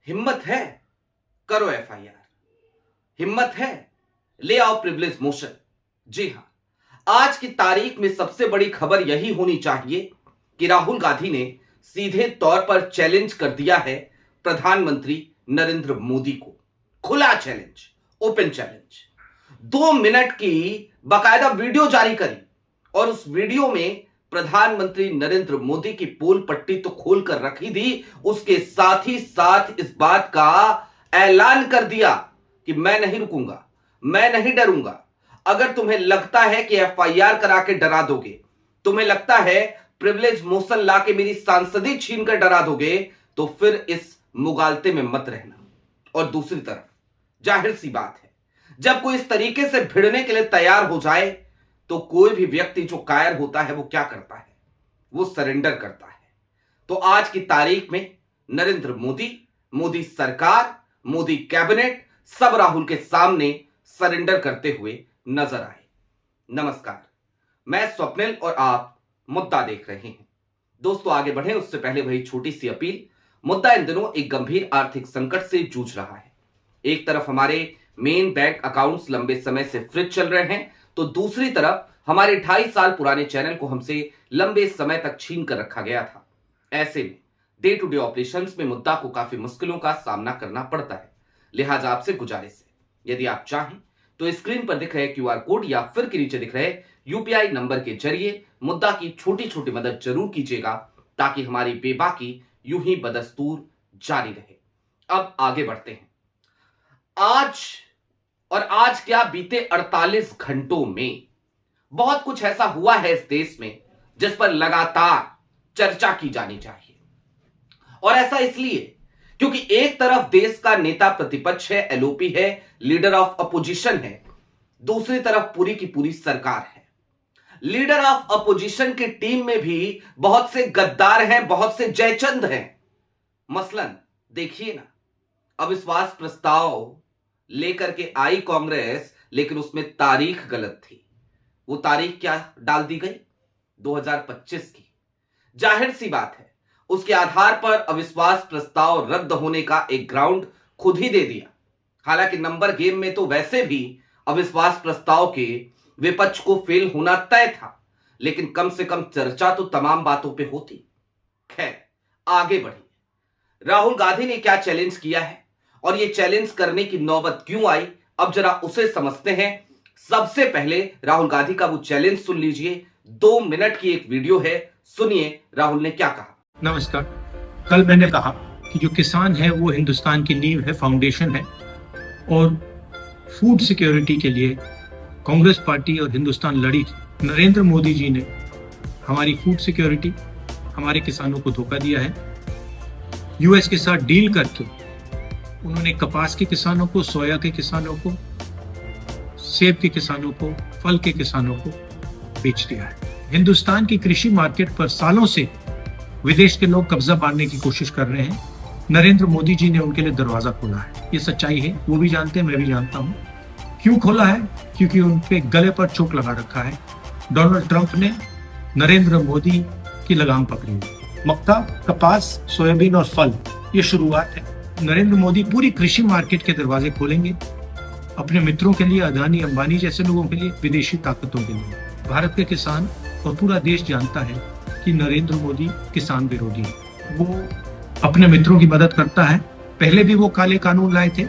हिम्मत है, करो एफआईआर। हिम्मत है, ले आओ प्रिविलेज मोशन। जी हां, आज की तारीख में सबसे बड़ी खबर यही होनी चाहिए कि राहुल गांधी ने सीधे तौर पर चैलेंज कर दिया है प्रधानमंत्री नरेंद्र मोदी को। खुला चैलेंज, ओपन चैलेंज। 2 मिनट की बाकायदा वीडियो जारी करी और उस वीडियो में प्रधानमंत्री नरेंद्र मोदी की पोल पट्टी तो खोल कर रखी थी, उसके साथ ही साथ इस बात का ऐलान कर दिया कि मैं नहीं रुकूंगा, मैं नहीं डरूंगा। अगर तुम्हें लगता है कि एफआईआर करा के डरा दोगे, तुम्हें लगता है प्रिविलेज मोशन ला के मेरी सांसदी छीन कर डरा दोगे, तो फिर इस मुगालते में मत रहना। और दूसरी तरफ जाहिर सी बात है, जब कोई इस तरीके से भिड़ने के लिए तैयार हो जाए तो कोई भी व्यक्ति जो कायर होता है वो क्या करता है? वो सरेंडर करता है। तो आज की तारीख में नरेंद्र मोदी, मोदी सरकार, मोदी कैबिनेट सब राहुल के सामने सरेंडर करते हुए नजर आए। नमस्कार, मैं स्वप्निल और आप मुद्दा देख रहे हैं। दोस्तों, आगे बढ़े उससे पहले वही छोटी सी अपील। मुद्दा इन दिनों एक गंभीर आर्थिक संकट से जूझ रहा है। एक तरफ हमारे मेन बैंक अकाउंट्स लंबे समय से फ्रीज चल रहे हैं, तो दूसरी तरफ हमारे 2.5 साल पुराने चैनल को हमसे लंबे समय तक छीन कर रखा गया था। ऐसे में डे टू डे ऑपरेशंस में मुद्दा को काफी मुश्किलों का सामना करना पड़ता है। लिहाजा आपसे गुजारिश है, यदि आप चाहें तो स्क्रीन पर दिख रहे क्यूआर कोड या फिर के नीचे दिख रहे यूपीआई नंबर के जरिए मुद्दा की छोटी छोटी मदद जरूर कीजिएगा, ताकि हमारी बेबाकी यूं ही बदस्तूर जारी रहे। अब आगे बढ़ते हैं। आज क्या, बीते 48 घंटों में बहुत कुछ ऐसा हुआ है इस देश में जिस पर लगातार चर्चा की जानी चाहिए। और ऐसा इसलिए क्योंकि एक तरफ देश का नेता प्रतिपक्ष है, एलओपी है, लीडर ऑफ अपोजिशन है, दूसरी तरफ पूरी की पूरी सरकार है। लीडर ऑफ अपोजिशन की टीम में भी बहुत से गद्दार हैं, बहुत से जयचंद हैं। मसलन देखिए ना, अविश्वास प्रस्ताव लेकर के आई कांग्रेस, लेकिन उसमें तारीख गलत थी। वो तारीख क्या डाल दी गई? 2025 की। जाहिर सी बात है, उसके आधार पर अविश्वास प्रस्ताव रद्द होने का एक ग्राउंड खुद ही दे दिया। हालांकि नंबर गेम में तो वैसे भी अविश्वास प्रस्ताव के विपक्ष को फेल होना तय था, लेकिन कम से कम चर्चा तो तमाम बातों पे होती। खैर, आगे बढ़िए। राहुल गांधी ने क्या चैलेंज किया है और ये चैलेंज करने की नौबत क्यों आई, अब जरा उसे समझते हैं। सबसे पहले राहुल गांधी का वो चैलेंज सुन लीजिए। 2 मिनट की एक वीडियो है, सुनिए राहुल ने क्या कहा। नमस्कार। कल मैंने कहा कि जो किसान है वो हिंदुस्तान की नींव है, फाउंडेशन है, और फूड सिक्योरिटी के लिए कांग्रेस पार्टी और हिंदुस्तान लड़ी थी। नरेंद्र मोदी जी ने हमारी फूड सिक्योरिटी, हमारे किसानों को धोखा दिया है। यूएस के साथ डील करके उन्होंने कपास के किसानों को, सोया के किसानों को, सेब के किसानों को, फल के किसानों को बेच दिया है। हिंदुस्तान की कृषि मार्केट पर सालों से विदेश के लोग कब्जा पाने की कोशिश कर रहे हैं। नरेंद्र मोदी जी ने उनके लिए दरवाजा खोला है। ये सच्चाई है, वो भी जानते हैं, मैं भी जानता हूँ। क्यों खोला है? क्योंकि उनके गले पर चोट लगा रखा है। डोनाल्ड ट्रंप ने नरेंद्र मोदी की लगाम पकड़ी है। मक्का, कपास, सोयाबीन और फल, ये शुरुआत है। नरेंद्र मोदी पूरी कृषि मार्केट के दरवाजे खोलेंगे अपने मित्रों के लिए, अदानी अंबानी जैसे लोगों के लिए, विदेशी ताकतों के लिए। भारत के किसान और पूरा देश जानता है कि नरेंद्र मोदी किसान विरोधी है। वो अपने मित्रों की मदद करता है। पहले भी वो काले कानून लाए थे,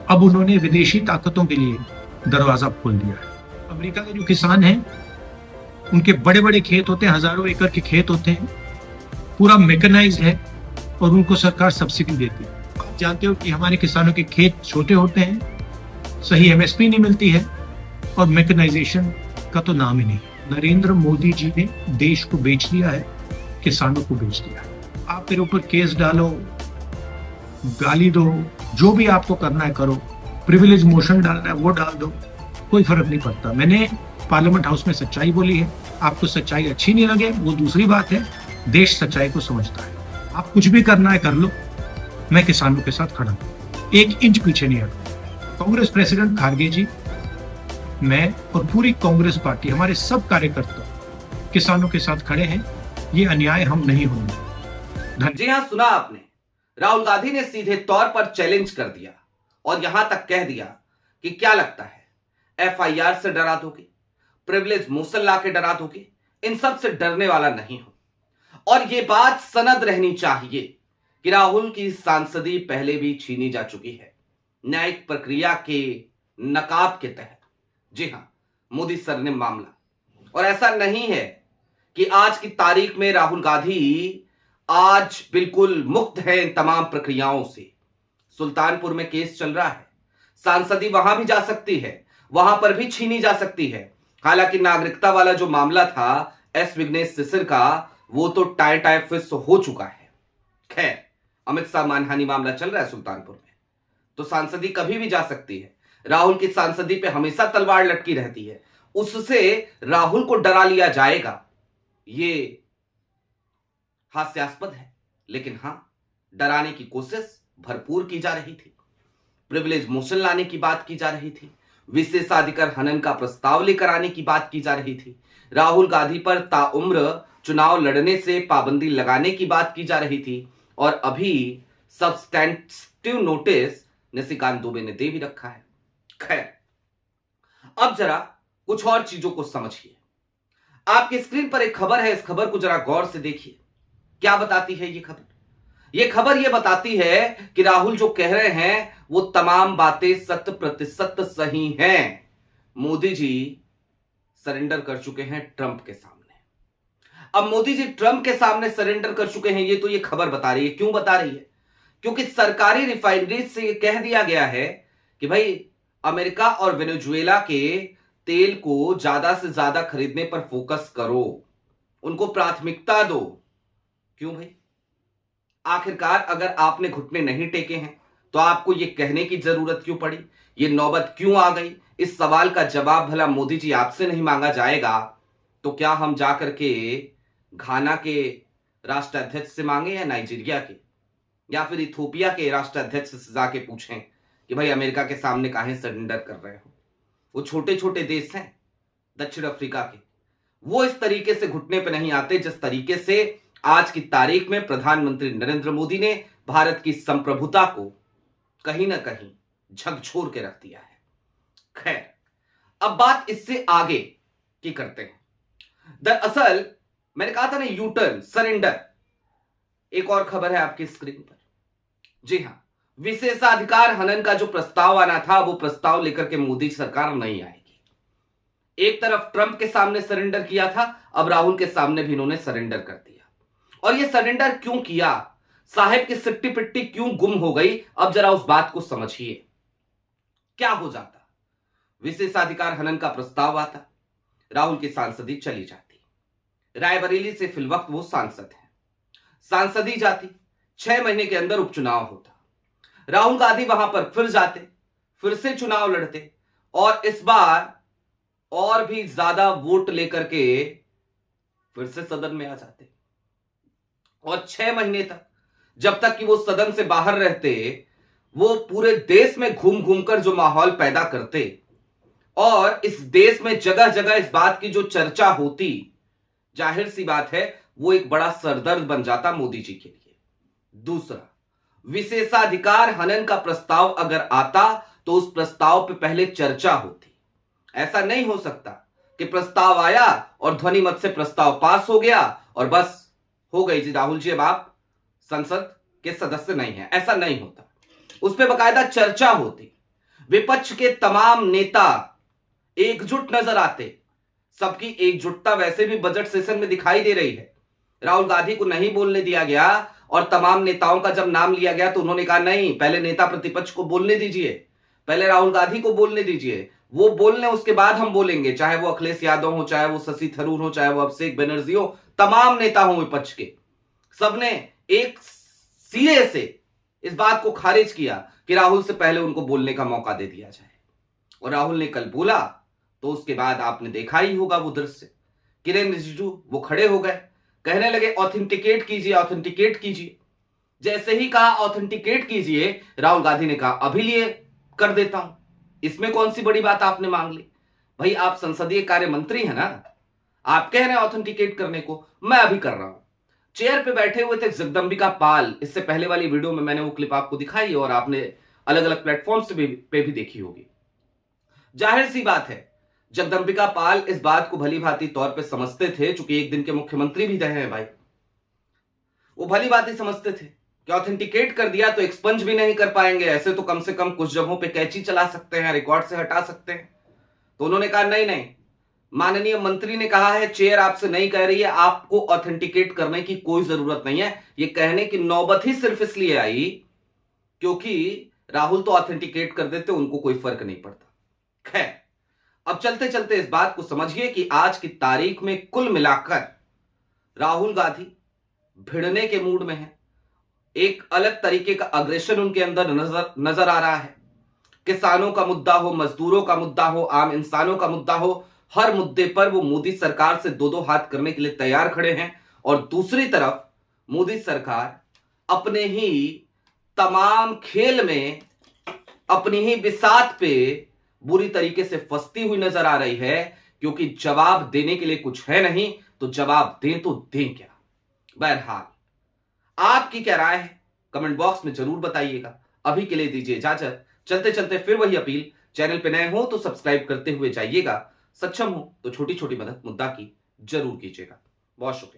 अब उन्होंने विदेशी ताकतों के लिए दरवाजा खोल दिया है। अमेरिका के जो किसान हैं, उनके बड़े बड़े खेत होते हैं, हजारों एकड़ के खेत होते हैं, पूरा मैकेनाइज्ड है और उनको सरकार सब्सिडी देती है। आप जानते हो कि हमारे किसानों के खेत छोटे होते हैं, सही एमएसपी नहीं मिलती है और मैकेनाइजेशन का तो नाम ही नहीं। नरेंद्र मोदी जी ने देश को बेच दिया है, किसानों को बेच दिया है। आप मेरे ऊपर केस डालो, गाली दो, जो भी आपको करना है करो, प्रिविलेज मोशन डालना है वो डाल दो, कोई फर्क नहीं पड़ता। मैंने पार्लियामेंट हाउस में सच्चाई बोली है। आपको सच्चाई अच्छी नहीं लगे वो दूसरी बात है, देश सच्चाई को समझता है। आप कुछ भी करना है कर लो, मैं किसानों के साथ खड़ा हूं, 1 इंच पीछे नहीं हटूंगा। कांग्रेस प्रेसिडेंट खारगे जी, मैं और पूरी कांग्रेस पार्टी, हमारे सब कार्यकर्ता किसानों के साथ खड़े हैं। ये अन्याय हम नहीं होंगे। जी हां, सुना आपने। राहुल गांधी ने सीधे तौर पर चैलेंज कर दिया और यहां तक कह दिया कि क्या लगता है, एफआईआर से डरा दोगे, प्रिविलेज मोशन ला के डरा दोगे, इन सब से डरने वाला नहीं हूं। और यह बात सनद रहनी चाहिए कि राहुल की सांसदी पहले भी छीनी जा चुकी है न्यायिक प्रक्रिया के नकाब के तहत। जी हां, मोदी सर ने मामला, और ऐसा नहीं है कि आज की तारीख में राहुल गांधी आज बिल्कुल मुक्त है इन तमाम प्रक्रियाओं से। सुल्तानपुर में केस चल रहा है, सांसदी वहां भी जा सकती है, वहां पर भी छीनी जा सकती है। हालांकि नागरिकता वाला जो मामला था एस विघ्नेश सिसर का, वो तो टाई फिक्स हो चुका है। खैर, अमित शाह मानहानि मामला चल रहा है सुल्तानपुर में, तो सांसदी कभी भी जा सकती है। राहुल की सांसदी पे हमेशा तलवार लटकी रहती है, उससे राहुल को डरा लिया जाएगा, ये हास्यास्पद है। लेकिन हां, डराने की कोशिश भरपूर की जा रही थी, प्रिविलेज मोशन लाने की बात की जा रही थी, विशेषाधिकार हनन का प्रस्ताव लेकर आने की बात की जा रही थी, राहुल गांधी पर ताउम्र चुनाव लड़ने से पाबंदी लगाने की बात की जा रही थी, और अभी सब्सटेंटिव नोटिस निशिकांत दुबे ने दे भी रखा है। खैर, अब जरा कुछ और चीजों को समझिए। आपकी स्क्रीन पर एक खबर है, इस खबर को जरा गौर से देखिए। क्या बताती है ये खबर? ये खबर ये बताती है कि राहुल जो कह रहे हैं वो तमाम बातें 100% सही हैं। मोदी जी सरेंडर कर चुके हैं ट्रंप के सामने। अब मोदी जी ट्रंप के सामने सरेंडर कर चुके हैं, ये तो ये खबर बता रही है। क्यों बता रही है? क्योंकि सरकारी रिफाइनरी से ये कह दिया गया है कि भाई अमेरिका और वेनेजुएला के तेल को ज्यादा से ज्यादा खरीदने पर फोकस करो, उनको प्राथमिकता दो। क्यों भाई? आखिरकार अगर आपने घुटने नहीं टेके हैं तो आपको यह कहने की जरूरत क्यों पड़ी? ये नौबत क्यों आ गई? इस सवाल का जवाब भला मोदी जी आपसे नहीं मांगा जाएगा तो क्या हम जाकर के घाना के राष्ट्राध्यक्ष से मांगे, या नाइजीरिया के, या फिर इथोपिया के राष्ट्राध्यक्ष से जाके पूछें कि भाई अमेरिका के सामने काहे सरेंडर कर रहे हो? वो छोटे छोटे देश हैं दक्षिण अफ्रीका के, वो इस तरीके से घुटने पे नहीं आते जिस तरीके से आज की तारीख में प्रधानमंत्री नरेंद्र मोदी ने भारत की संप्रभुता को कहीं ना कहीं झकझोर के रख दिया है। खैर, अब बात इससे आगे की करते हैं। दरअसल मैंने कहा था ना, यू टर्न, सरेंडर। एक और खबर है आपकी स्क्रीन पर। जी हां, विशेषाधिकार हनन का जो प्रस्ताव आना था वो प्रस्ताव लेकर के मोदी सरकार नहीं आएगी। एक तरफ ट्रंप के सामने सरेंडर किया था, अब राहुल के सामने भी इन्होंने सरेंडर कर दिया। और ये सरेंडर क्यों किया? साहेब की सिट्टी पिट्टी क्यों गुम हो गई? अब जरा उस बात को समझिए। क्या हो जाता? विशेषाधिकार हनन का प्रस्ताव आता, राहुल की सांसदी चली जाती, रायबरेली से फिलवक्त वो सांसद हैं, सांसदी जाती, 6 महीने के अंदर उपचुनाव होता, राहुल गांधी वहां पर फिर जाते, फिर से चुनाव लड़ते, और इस बार और भी ज्यादा वोट लेकर के फिर से सदन में आ जाते, और 6 महीने तक, जब तक कि वो सदन से बाहर रहते, वो पूरे देश में घूम घूम कर जो माहौल पैदा करते, और इस देश में जगह जगह इस बात की जो चर्चा होती, जाहिर सी बात है वो एक बड़ा सरदर्द बन जाता मोदी जी के लिए। दूसरा, विशेषाधिकार हनन का प्रस्ताव अगर आता तो उस प्रस्ताव पे पहले चर्चा होती। ऐसा नहीं हो सकता कि प्रस्ताव आया और ध्वनि मत से प्रस्ताव पास हो गया और बस हो गई जी, राहुल जी अब आप संसद के सदस्य नहीं हैं। ऐसा नहीं होता, उस पर बकायदा चर्चा होती, विपक्ष के तमाम नेता एकजुट नजर आते। सबकी एकजुटता वैसे भी बजट सेशन में दिखाई दे रही है। राहुल गांधी को नहीं बोलने दिया गया, और तमाम नेताओं का जब नाम लिया गया तो उन्होंने कहा नहीं, पहले नेता प्रतिपक्ष को बोलने दीजिए, पहले राहुल गांधी को बोलने दीजिए, वो बोलने उसके बाद हम बोलेंगे। चाहे वो अखिलेश यादव हो, चाहे वो शशि थरूर हो, चाहे वो अभिषेक बनर्जी हो, तमाम नेता हो विपक्ष के, सबने एक सिरे से इस बात को खारिज किया कि राहुल से पहले उनको बोलने का मौका दे दिया जाए। और राहुल ने कल बोला तो उसके बाद आपने देखा ही होगा वो दृश्य। किरेन रिजिजू वो खड़े हो गए, कहने लगे ऑथेंटिकेट कीजिए, ऑथेंटिकेट कीजिए। जैसे ही कहा ऑथेंटिकेट कीजिए, राहुल गांधी ने कहा अभी लिए कर देता हूं, इसमें कौन सी बड़ी बात आपने मांग ली? भाई आप संसदीय कार्य मंत्री हैं ना, आप कह रहे हैं ऑथेंटिकेट करने को, मैं अभी कर रहा हूं। चेयर पे बैठे हुए थे जगदंबिका पाल। इससे पहले वाली वीडियो में मैंने वो क्लिप आपको दिखाई और आपने अलग अलग प्लेटफॉर्म्स पे भी देखी होगी। जाहिर सी बात है, जगदंबिका पाल इस बात को भली भांति तौर पे समझते थे, चूंकि एक दिन के मुख्यमंत्री भी रहे हैं भाई, वो भली भांति समझते थे कि ऑथेंटिकेट कर दिया तो एक्सपंज भी नहीं कर पाएंगे, ऐसे तो कम से कम कुछ जगहों पे कैची चला सकते हैं, रिकॉर्ड से हटा सकते हैं। तो उन्होंने कहा नहीं नहीं, माननीय मंत्री ने कहा है, चेयर आपसे नहीं कह रही है, आपको ऑथेंटिकेट करने की कोई जरूरत नहीं है। ये कहने की नौबत ही सिर्फ इसलिए आई क्योंकि राहुल तो ऑथेंटिकेट कर देते, उनको कोई फर्क नहीं पड़ता। खैर, अब चलते चलते इस बात को समझिए कि आज की तारीख में कुल मिलाकर राहुल गांधी भिड़ने के मूड में है। एक अलग तरीके का अग्रेशन उनके अंदर नजर आ रहा है। किसानों का मुद्दा हो, मजदूरों का मुद्दा हो, आम इंसानों का मुद्दा हो, हर मुद्दे पर वो मोदी सरकार से दो दो हाथ करने के लिए तैयार खड़े हैं। और दूसरी तरफ मोदी सरकार अपने ही तमाम खेल में, अपनी ही बिसात पे बुरी तरीके से फंसती हुई नजर आ रही है, क्योंकि जवाब देने के लिए कुछ है नहीं, तो जवाब दें तो दें क्या। बहरहाल, आपकी क्या राय है कमेंट बॉक्स में जरूर बताइएगा। अभी के लिए दीजिए इजाजत। चलते चलते फिर वही अपील, चैनल पे नए हो तो सब्सक्राइब करते हुए जाइएगा, सक्षम हो तो छोटी छोटी मदद मुद्दा की जरूर कीजिएगा। बहुत शुक्रिया।